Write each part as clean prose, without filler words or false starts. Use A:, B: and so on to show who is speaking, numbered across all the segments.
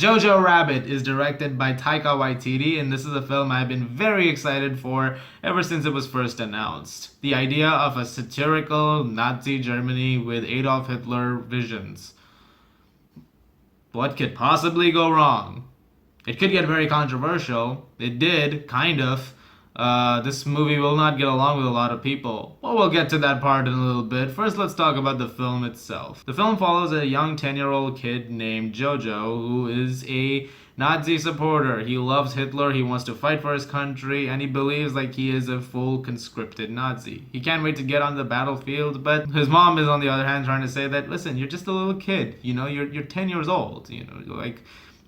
A: Jojo Rabbit is directed by Taika Waititi, and this is a film I've been very excited for ever since it was first announced. The idea of a satirical Nazi Germany with Adolf Hitler visions. What could possibly go wrong? It could get very controversial. It did, kind of. This movie will not get along with a lot of people. But we'll get to that part in a little bit. First, let's talk about the film itself. The film follows a young 10-year-old kid named Jojo, who is a Nazi supporter. He loves Hitler, he wants to fight for his country, and he believes like he is a full conscripted Nazi. He can't wait to get on the battlefield, but his mom is on the other hand trying to say that, listen, you're just a little kid, you're 10 years old, like,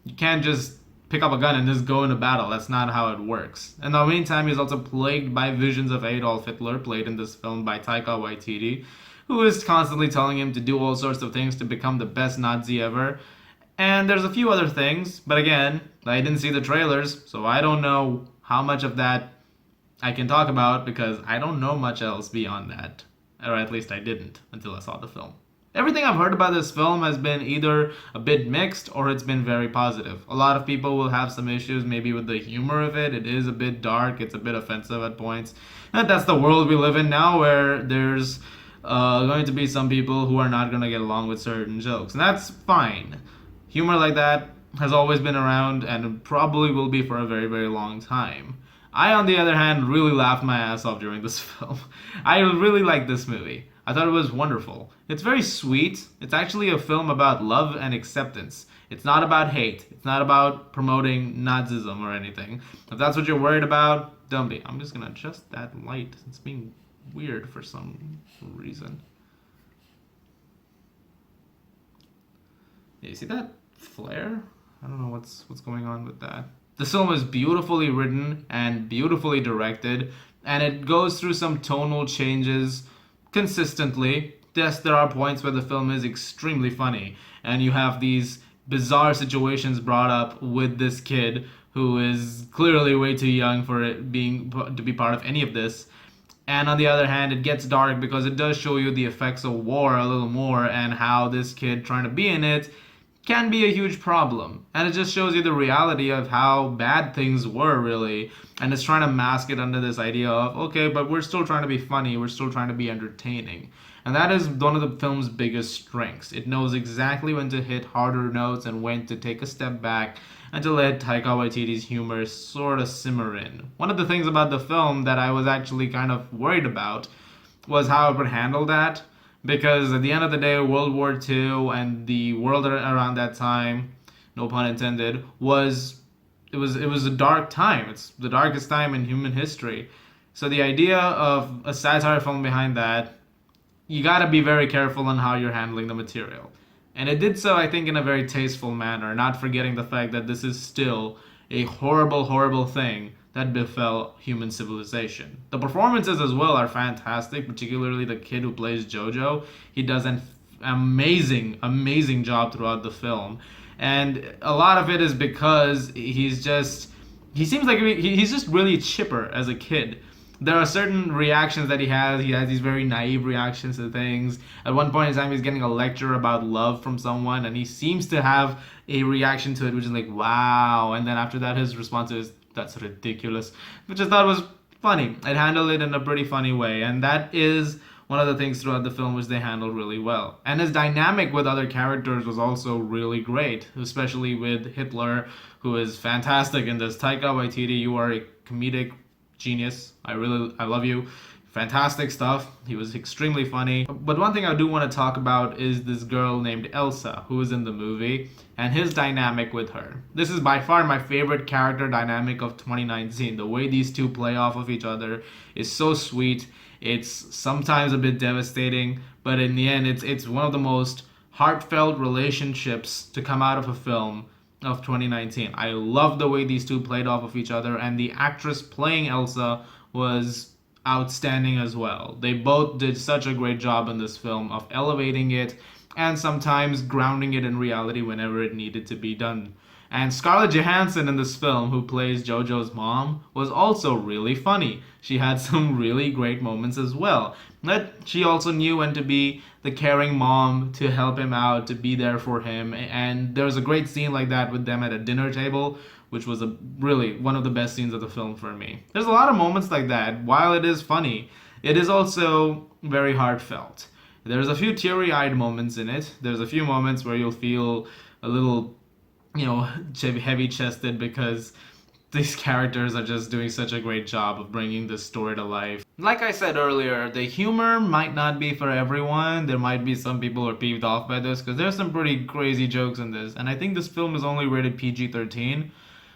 A: you can't just pick up a gun and just go into battle. That's not how it works. In the meantime, he's also plagued by visions of Adolf Hitler, played in this film by Taika Waititi, who is constantly telling him to do all sorts of things to become the best Nazi ever. And there's a few other things, but again, I didn't see the trailers, so I don't know how much of that I can talk about because I don't know much else beyond that. Or at least I didn't until I saw the film. Everything I've heard about this film has been either a bit mixed or it's been very positive. A lot of people will have some issues maybe with the humor of it. It is a bit dark, it's a bit offensive at points. And that's the world we live in now, where there's going to be some people who are not going to get along with certain jokes. And that's fine. Humor like that has always been around and probably will be for a very, very long time. I, on the other hand, really laughed my ass off during this film. I really liked this movie. I thought it was wonderful. It's very sweet. It's actually a film about love and acceptance. It's not about hate. It's not about promoting Nazism or anything. If that's what you're worried about, don't be. I'm just gonna adjust that light. It's being weird for some reason. Yeah, you see that flare? I don't know what's going on with that. The film is beautifully written and beautifully directed, and it goes through some tonal changes consistently. Yes, there are points where the film is extremely funny, and you have these bizarre situations brought up with this kid who is clearly way too young for it to be part of any of this. And on the other hand, it gets dark because it does show you the effects of war a little more and how this kid trying to be in it can be a huge problem. And it just shows you the reality of how bad things were, really. And it's trying to mask it under this idea of, okay, but we're still trying to be funny, we're still trying to be entertaining. And that is one of the film's biggest strengths. It knows exactly when to hit harder notes and when to take a step back and to let Taika Waititi's humor sort of simmer in. One of the things about the film that I was actually kind of worried about was how it would handle that. Because at the end of the day, World War II and the world around that time, no pun intended, was a dark time. It's the darkest time in human history. So the idea of a satire film behind that, you gotta be very careful on how you're handling the material. And it did so, I think, in a very tasteful manner, not forgetting the fact that this is still a horrible, horrible thing that befell human civilization. The performances as well are fantastic, particularly the kid who plays Jojo. He does an amazing, amazing job throughout the film. And a lot of it is because he seems like he's just really chipper as a kid. There are certain reactions that he has. He has these very naive reactions to things. At one point in time, he's getting a lecture about love from someone, and he seems to have a reaction to it, which is like, wow. And then after that, his response is, that's ridiculous, which I thought was funny. It handled it in a pretty funny way, and that is one of the things throughout the film which they handled really well. And his dynamic with other characters was also really great, especially with Hitler, who is fantastic in this. Taika Waititi, you are a comedic genius. I love you. Fantastic stuff. He was extremely funny. But one thing I do want to talk about is this girl named Elsa, who is in the movie, and his dynamic with her. This is by far my favorite character dynamic of 2019. The way these two play off of each other is so sweet. It's sometimes a bit devastating, but in the end, it's one of the most heartfelt relationships to come out of a film of 2019. I love the way these two played off of each other, and the actress playing Elsa was outstanding as well. They both did such a great job in this film of elevating it and sometimes grounding it in reality whenever it needed to be done. And Scarlett Johansson in this film, who plays Jojo's mom, was also really funny. She had some really great moments as well. But she also knew when to be the caring mom, to help him out, to be there for him. And there's a great scene like that with them at a dinner table, which was really one of the best scenes of the film for me. There's a lot of moments like that. While it is funny, it is also very heartfelt. There's a few teary-eyed moments in it. There's a few moments where you'll feel a little, heavy-chested because these characters are just doing such a great job of bringing this story to life. Like I said earlier, the humor might not be for everyone. There might be some people who are peeved off by this because there's some pretty crazy jokes in this. And I think this film is only rated PG-13.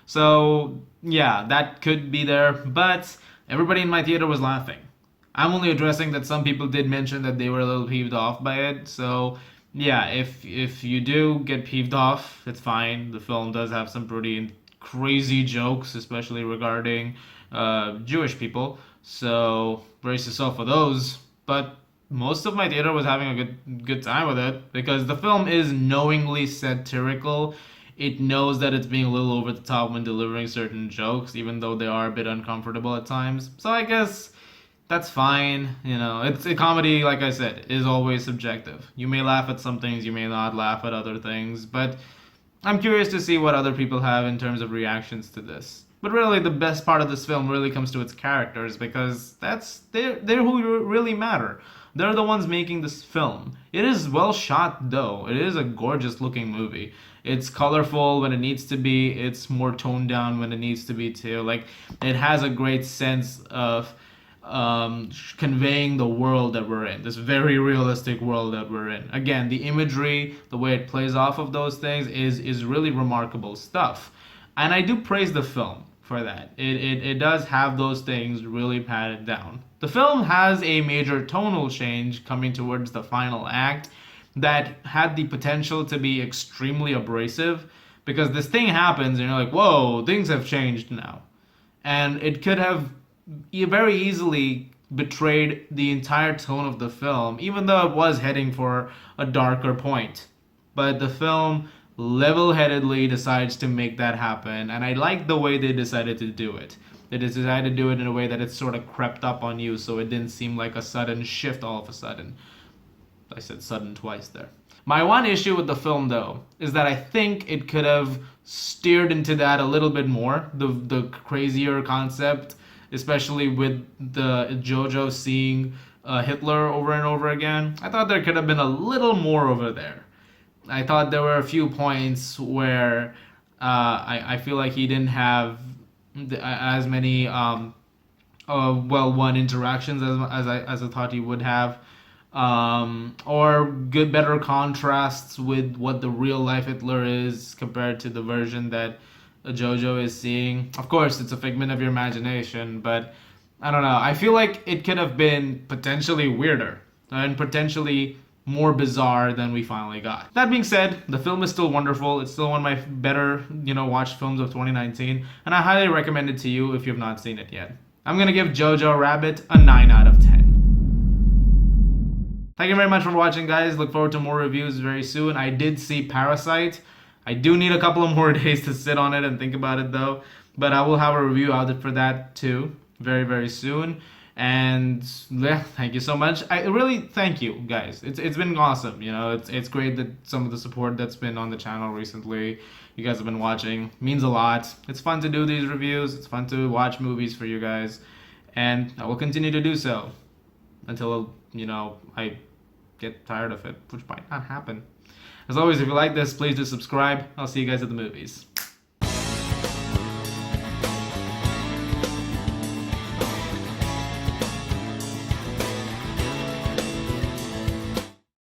A: So, yeah, that could be there. But everybody in my theater was laughing. I'm only addressing that some people did mention that they were a little peeved off by it. So, yeah, if you do get peeved off, it's fine. The film does have some pretty crazy jokes, especially regarding Jewish people. So, brace yourself for those. But most of my theater was having a good time with it because the film is knowingly satirical. It knows that it's being a little over the top when delivering certain jokes, even though they are a bit uncomfortable at times. So I guess that's fine. It's a comedy, like I said, is always subjective. You may laugh at some things, you may not laugh at other things, but I'm curious to see what other people have in terms of reactions to this. But really, the best part of this film really comes to its characters because they're who really matter. They're the ones making this film. It is well shot, though. It is a gorgeous looking movie. It's colorful when it needs to be. It's more toned down when it needs to be too. Like, it has a great sense of conveying the world that we're in, this very realistic world that we're in. Again, the imagery, the way it plays off of those things is really remarkable stuff. And I do praise the film for that. It does have those things really padded down. The film has a major tonal change coming towards the final act that had the potential to be extremely abrasive because this thing happens and you're like, whoa, things have changed now. And it could have very easily betrayed the entire tone of the film, even though it was heading for a darker point. But the film level-headedly decides to make that happen, and I like the way they decided to do it. They decided to do it in a way that it sort of crept up on you, so it didn't seem like a sudden shift all of a sudden. I said sudden twice there. My one issue with the film, though, is that I think it could have steered into that a little bit more, the crazier concept, especially with the Jojo seeing Hitler over and over again. I thought there could have been a little more over there. I thought there were a few points where I feel like he didn't have as many well-won interactions as I thought he would have, or better contrasts with what the real life Hitler is compared to the version that Jojo is seeing. Of course, it's a figment of your imagination, but I don't know. I feel like it could have been potentially weirder and potentially more bizarre than we finally got. That being said, the film is still wonderful. It's still one of my better, watched films of 2019, and I highly recommend it to you if you have not seen it yet. I'm gonna give Jojo Rabbit a 9 out of 10. Thank you very much for watching, guys. Look forward to more reviews very soon. I did see Parasite. I do need a couple of more days to sit on it and think about it, though. But I will have a review out for that, too, very, very soon. And yeah, thank you so much. I really thank you, guys. It's been awesome. It's great that some of the support that's been on the channel recently, you guys have been watching. It means a lot. It's fun to do these reviews. It's fun to watch movies for you guys. And I will continue to do so until, I get tired of it, which might not happen. As always, if you like this, please do subscribe. I'll see you guys at the movies.